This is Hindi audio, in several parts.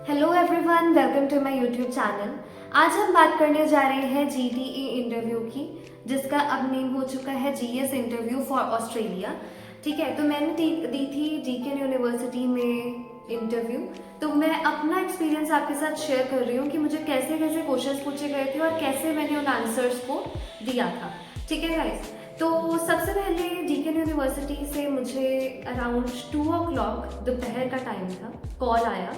Hello everyone, welcome to my YouTube channel. आज हम बात करने जा रहे हैं जीटीई इंटरव्यू की, जिसका अब नेम हो चुका है जीएस इंटरव्यू फॉर ऑस्ट्रेलिया। ठीक है, तो मैंने दी थी डीकेन यूनिवर्सिटी में इंटरव्यू। तो मैं अपना एक्सपीरियंस आपके साथ शेयर कर रही हूँ कि मुझे कैसे कैसे क्वेश्चंस पूछे गए थे और कैसे मैंने उन आंसर्स को दिया था। ठीक है गाइस, तो सबसे पहले डीकेन यूनिवर्सिटी से मुझे अराउंड 2 o'clock दोपहर का टाइम था, कॉल आया।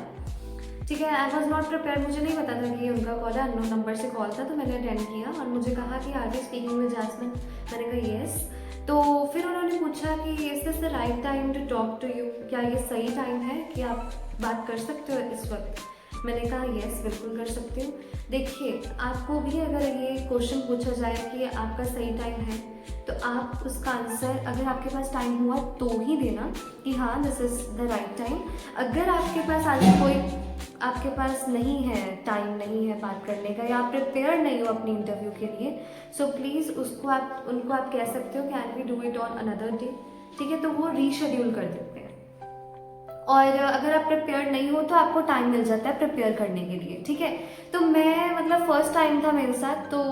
ठीक है, आई वॉज नॉट प्रिपेयर, मुझे नहीं पता था कि उनका कॉल है, अननोन नंबर से कॉल था। तो मैंने अटेंड किया और मुझे कहा कि are you speaking with Jasmine. मैंने कहा येस। तो फिर उन्होंने पूछा कि is this the right time to talk to you, क्या ये सही टाइम है कि आप बात कर सकते हो इस वक्त। मैंने कहा येस, बिल्कुल कर सकती हूँ। देखिए, आपको भी अगर ये क्वेश्चन पूछा जाए कि आपका सही टाइम है, तो आप उसका आंसर, अगर आपके पास टाइम हुआ तो ही देना कि हाँ this is the right time. अगर आपके पास आज आपके पास नहीं है, टाइम नहीं है बात करने का, या आप प्रिपेयर नहीं हो अपनी इंटरव्यू के लिए, सो प्लीज़ उनको आप कह सकते हो can we do it on another day. ठीक है, तो वो रीशेड्यूल कर देते हैं। और अगर आप प्रिपेयर नहीं हो तो आपको टाइम मिल जाता है प्रिपेयर करने के लिए। ठीक है, तो मैं मतलब फर्स्ट टाइम था मेरे साथ, तो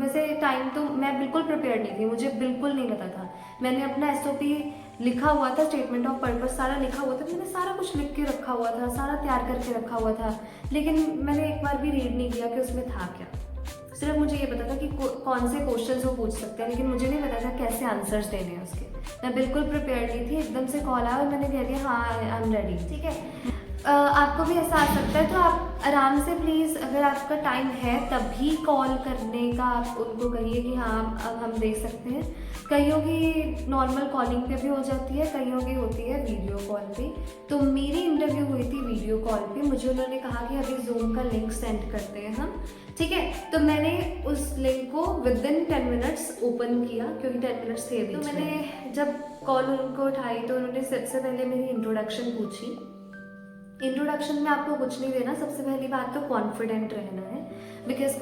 वैसे टाइम तो मैं बिल्कुल प्रिपेयर नहीं थी, मुझे बिल्कुल नहीं पता था। मैंने अपना एसओपी लिखा हुआ था, स्टेटमेंट ऑफ पर्पस सारा लिखा हुआ था, मैंने सारा कुछ लिख के रखा हुआ था, सारा तैयार करके रखा हुआ था, लेकिन मैंने एक बार भी रीड नहीं किया कि उसमें था क्या। सिर्फ मुझे ये पता था कि कौन से क्वेश्चंस वो पूछ सकते हैं, लेकिन मुझे नहीं पता था कैसे आंसर्स देने हैं उसके। मैं बिल्कुल प्रिपेयर नहीं थी, एकदम से कॉल आया और मैंने कह दिया हाँ आई एम रेडी। ठीक है, आपको भी ऐसा आ सकता है, तो आप आराम से प्लीज़, अगर आपका टाइम है तभी कॉल करने का आप उनको कहिए कि हाँ अब हम देख सकते हैं। कईयों की नॉर्मल कॉलिंग पे भी हो जाती है, कईयों की होती है वीडियो कॉल पे। तो मेरी इंटरव्यू हुई थी वीडियो कॉल पे। मुझे उन्होंने कहा कि अभी जूम का लिंक सेंड करते हैं हम। ठीक है, तो मैंने उस लिंक को विद इन 10 मिनट्स ओपन किया, क्योंकि 10 मिनट्स थे। तो मैंने जब कॉल उनको उठाई तो उन्होंने सबसे पहले मेरी इंट्रोडक्शन पूछी। इंट्रोडक्शन में आपको कुछ नहीं देना, सबसे पहली बात तो कॉन्फिडेंट रहना है, बिकॉज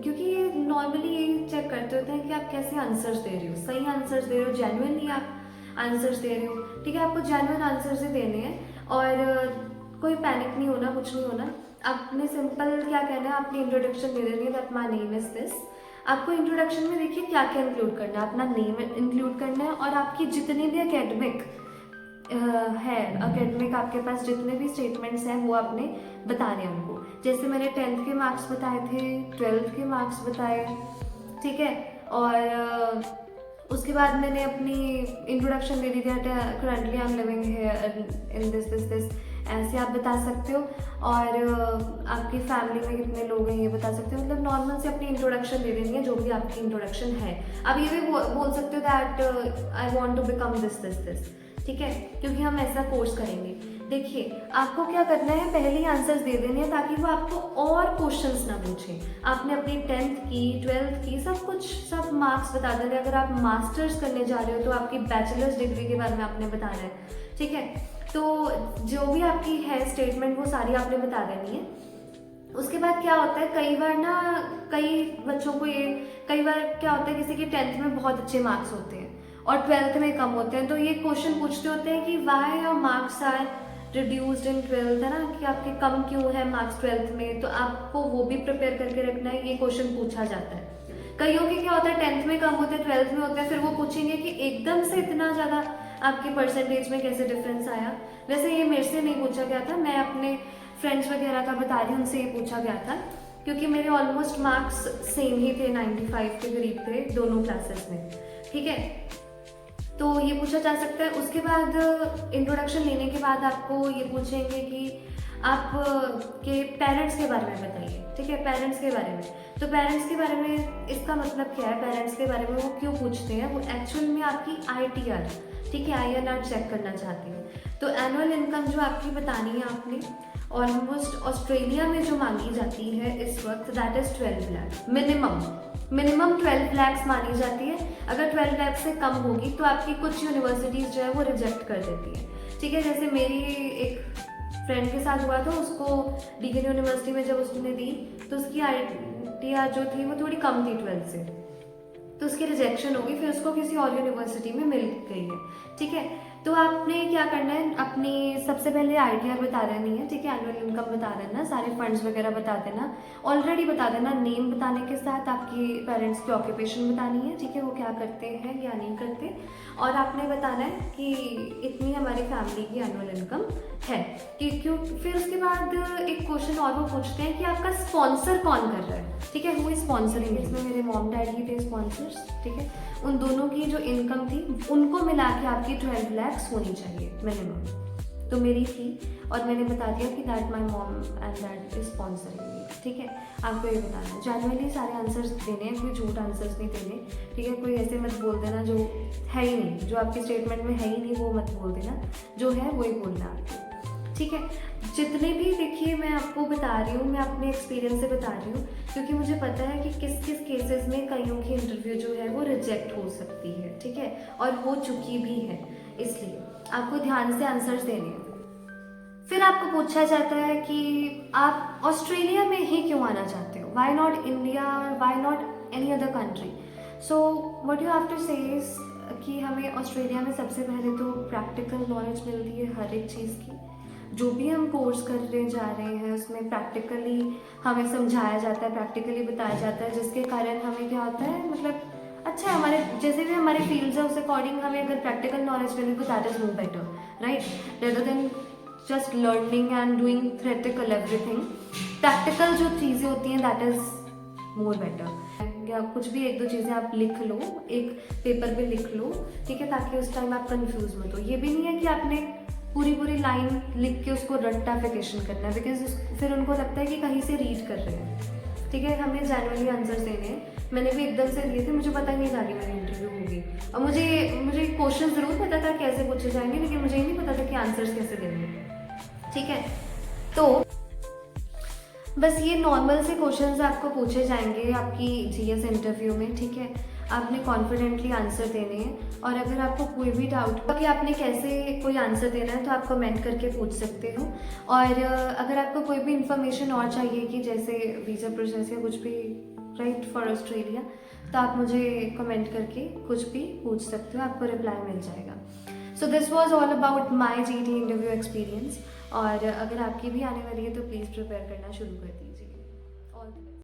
क्योंकि नॉर्मली यही चेक करते होते हैं कि आप कैसे आंसर्स दे रहे हो, सही आंसर्स दे रहे हो, जेन्युइनली आप आंसर्स दे रहे हो। ठीक है, आपको जेन्युइन आंसर्स ही देने हैं और कोई पैनिक नहीं होना, कुछ नहीं होना। आपने सिंपल क्या कहना है, अपनी इंट्रोडक्शन दे देनी है that my name is this. आपको इंट्रोडक्शन में देखिए क्या क्या इंक्लूड करना है, अपना नेम इंक्लूड करना है और आपकी जितनी भी एकेडमिक है, एकेडमिक आपके पास जितने भी स्टेटमेंट्स हैं वो आपने बताने हैं उनको। जैसे मैंने 10th के मार्क्स बताए थे, 12th के मार्क्स बताए। ठीक है, और उसके बाद मैंने अपनी इंट्रोडक्शन दे दी थी, currently I am living here in this this this, ऐसे आप बता सकते हो। और आपकी फैमिली में कितने लोग हैं ये बता सकते हो। मतलब नॉर्मल से अपनी इंट्रोडक्शन दे देनी है, जो भी आपकी इंट्रोडक्शन है। आप ये भी बोल सकते हो that I want to become this this this. ठीक है, क्योंकि हम ऐसा कोर्स करेंगे। देखिए, आपको क्या करना है, पहले ही आंसर्स दे देने हैं ताकि वो आपको और क्वेश्चंस ना पूछें। आपने अपनी 10th की, 12th की, सब कुछ, सब मार्क्स बता देने। अगर आप मास्टर्स करने जा रहे हो तो आपकी बैचलर्स डिग्री के बारे में आपने बताना है। ठीक है, तो जो भी आपकी है स्टेटमेंट वो सारी आपने बता देनी है। उसके बाद क्या होता है, कई बार ना कई बच्चों को ये, कई बार क्या होता है, किसी के 10th में बहुत अच्छे मार्क्स होते हैं और 12th में कम होते हैं, तो ये क्वेश्चन पूछते होते हैं कि why your marks are reduced in 12th, है ना, कि आपके कम क्यों है मार्क्स 12th में। तो आपको वो भी प्रिपेयर करके रखना है, ये क्वेश्चन पूछा जाता है। कईयों के क्या होता है, 10th में कम होते हैं, 12th में होते हैं, फिर वो पूछेंगे कि एकदम से इतना ज़्यादा आपके परसेंटेज में कैसे डिफरेंस आया। वैसे ये मेरे से नहीं पूछा गया था, मैं अपने फ्रेंड्स वगैरह का बता रही हूँ, उनसे ये पूछा गया था, क्योंकि मेरे ऑलमोस्ट मार्क्स सेम ही थे, 95 के करीब थे दोनों क्लासेस में। ठीक है, तो ये पूछा जा सकता है। उसके बाद इंट्रोडक्शन लेने के बाद आपको ये पूछेंगे कि आप के पेरेंट्स के बारे में बताइए। ठीक है, पेरेंट्स के बारे में, तो पेरेंट्स के बारे में इसका मतलब क्या है, पेरेंट्स के बारे में वो क्यों पूछते हैं, वो एक्चुअल में आपकी ITR, ठीक है, INR चेक करना चाहती हैं। तो एनुअल इनकम जो आपकी बतानी है आपने, ऑलमोस्ट ऑस्ट्रेलिया में जो मांगी जाती है इस वक्त, that is 12 lakh minimum 12 lakh मानी जाती है। अगर 12 लाख से कम होगी तो आपकी कुछ यूनिवर्सिटीज़ जो है वो रिजेक्ट कर देती है। ठीक है, जैसे मेरी एक फ्रेंड के साथ हुआ था, उसको डीकेन यूनिवर्सिटी में जब उसने दी तो उसकी ITR जो थी वो थोड़ी कम थी 12 से, तो उसकी रिजेक्शन होगी, फिर उसको किसी और यूनिवर्सिटी में मिल गई है। ठीक है, तो आपने क्या करना है, अपनी सबसे पहले आईटीआर बता देनी है, ठीक है, एनुअल इनकम बता देना, सारे फंड्स वगैरह बता देना, ऑलरेडी बता देना, नेम बताने के साथ आपकी पेरेंट्स की ऑक्यूपेशन बतानी है, ठीक है, वो क्या करते हैं या नहीं करते, और आपने बताना है कि इतनी हमारी फैमिली की एनुअल इनकम है, कि क्यों। फिर उसके बाद एक क्वेश्चन और वो पूछते हैं कि आपका स्पॉन्सर कौन कर रहा है, ठीक है, हु इज स्पॉन्सरिंग। इसमें मेरे मॉम डैड ही थे स्पॉन्सर्स, ठीक है, उन दोनों की जो इनकम थी उनको मिला के आपकी 12 lakhs होनी चाहिए मिनिमम। तो मेरी थी, और मैंने बता दिया कि that my mom and dad is sponsoring me, ठीक है। आपको ये बताना है, जनरली सारे आंसर्स देने हैं, कोई झूठ आंसर्स नहीं देने, ठीक है, कोई ऐसे मत बोल देना जो है ही नहीं, जो आपके स्टेटमेंट में है ही नहीं वो मत बोल देना, जो है वही बोलना आपको, ठीक है। जितने भी, देखिए मैं आपको बता रही हूँ, मैं अपने एक्सपीरियंस से बता रही हूँ, क्योंकि मुझे पता है कि किस किस केसेस में कईयों की इंटरव्यू जो है वो रिजेक्ट हो सकती है, ठीक है, और हो चुकी भी है, इसलिए आपको ध्यान से आंसर्स देने हैं। फिर आपको पूछा जाता है कि आप ऑस्ट्रेलिया में ही क्यों आना चाहते हो, why not India, why not any other country. So what you have to say is कि हमें ऑस्ट्रेलिया में सबसे पहले तो प्रैक्टिकल नॉलेज मिलती है हर एक चीज़ की, जो भी हम कोर्स करने जा रहे हैं उसमें प्रैक्टिकली हमें समझाया जाता है, प्रैक्टिकली बताया जाता है, जिसके कारण हमें क्या होता है, मतलब अच्छा, हमारे जैसे भी हमारे फील्ड्स है उस अकॉर्डिंग हमें अगर प्रैक्टिकल नॉलेज मिले तो that is more better, right, rather than just learning and doing theoretical everything. Practical जो चीज़ें होती हैं दैट इज मोर बेटर। या कुछ भी एक दो चीज़ें आप लिख लो, एक पेपर पे लिख लो, ठीक है, ताकि उस टाइम आप कंफ्यूज मत हो। ये भी नहीं है कि आपने पूरी लाइन लिख के उसको रट्टाफिकेशन करना है, बिकॉज फिर उनको लगता है कि कहीं से रीड कर रहे हैं, ठीक है। हमें जनरली आंसर्स देने हैं, मैंने भी एकदम से दिए थे, मुझे पता ही नहीं था कि मेरी इंटरव्यू होगी, और मुझे क्वेश्चन ज़रूर पता था कैसे पूछे जाएंगे, लेकिन मुझे ये नहीं पता था कि आंसर्स कैसे देंगे, ठीक है। तो बस ये नॉर्मल से क्वेश्चंस आपको पूछे जाएंगे आपकी जीएस इंटरव्यू में, ठीक है। आपने कॉन्फिडेंटली आंसर देने हैं, और अगर आपको कोई भी डाउट हो कि आपने कैसे कोई आंसर देना है तो आप कमेंट करके पूछ सकते हो। और अगर आपको कोई भी इंफॉर्मेशन और चाहिए कि जैसे वीज़ा प्रोसेस या कुछ भी, राइट, फॉर ऑस्ट्रेलिया, तो आप मुझे कमेंट करके कुछ भी पूछ सकते हो, आपको रिप्लाई मिल जाएगा। So this was all about my GT interview experience. और अगर आपकी भी आने वाली है तो प्लीज़ प्रिपेयर करना शुरू कर दीजिए।